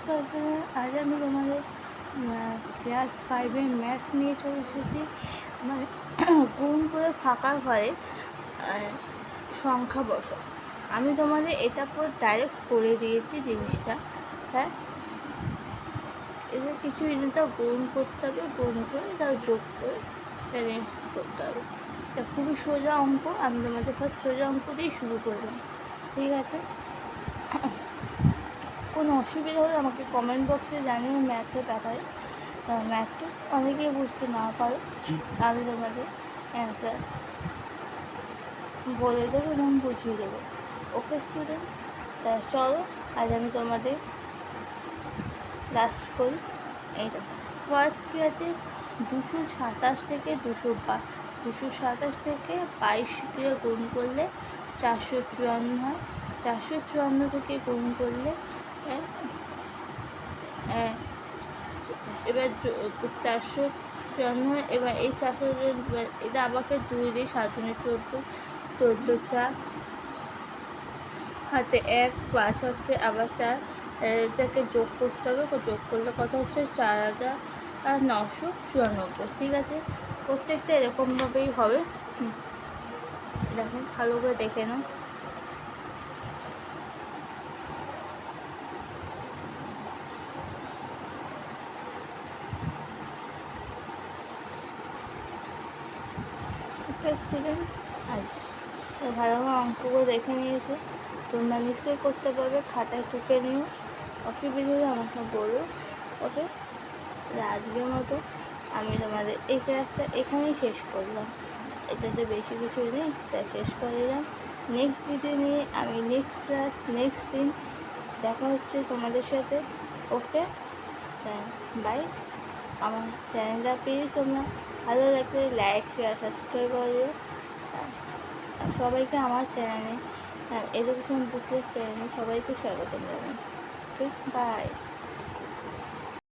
নমস্কার বন্ধুরা, আজ আমি তোমাদের ক্লাস 5-এর ম্যাথস নিয়ে চলে এসেছি। মানে গুণ করে ফাঁকা ঘরে সংখ্যা বসা। আমি তোমাদের এটা পর ডাইরেক্ট করে দিয়েছি জিনিসটা। হ্যাঁ, এটা কিছুই না, তাও গুণ করতে হবে, গুণ করে তাও যোগ করে ব্যালেন্স করতে হবে। এটা খুবই সোজা অঙ্ক। আমি তোমাদের ফার্স্ট সোজা অঙ্ক দিয়েই শুরু করলাম, ঠিক আছে? কোনো অসুবিধা হলে আমাকে কমেন্ট বক্সে জানিও ম্যাথের ব্যাপারে। ম্যাথটা অনেকেই বুঝতে না পারে, আমি তোমাদের অ্যান্সার বলে দেবো এবং বুঝিয়ে দেবো। ওকে স্টুডেন্ট, তা চলো আজ আমি তোমাদের লাস্ট করি। এইটা ফার্স্ট কী আছে, 227 থেকে 227 থেকে 22 দিয়ে গুণ করলে 454 হয়। 454 থেকে গুণ করলে এবার 454 হয়। এবার এই 400, এটা আমাকে 2 দিয়ে 7 × 14, 4 হাতে 1, 5 হচ্ছে, আবার 4, এটাকে যোগ করতে হবে। যোগ করলে কত হচ্ছে, 4994। ঠিক আছে, প্রত্যেকটা এরকমভাবেই হবে। দেখো ভালো করে দেখে নাও। স্টুডেন্ট আজ ভালোভাবে অঙ্কগুলো দেখে নিয়েছো, তোমরা নিশ্চয়ই করতে পারবে। খাতায় টুকে নিও, অসুবিধা হলে আমাকে বলো। ওকে, আজকের মতো আমি তোমাদের এই ক্লাসটা এখানেই শেষ করলাম। এটাতে বেশি কিছু নেই, তাই শেষ করে দিলাম। নেক্সট ভিডিও নিয়ে আমি নেক্সট ক্লাস নেক্সট দিন দেখা হচ্ছে তোমাদের সাথে। ওকে, বাই। আমার চ্যানেলটা প্লিজ তোমরা ভালো লাগলে লাইক, শেয়ার, সাবস্ক্রাইব করে দিও। সবাইকে আমার চ্যানেলে, এডুকেশন বুকলেস চ্যানেলে সবাইকে স্বাগতম জানাই। ওকে, বাই।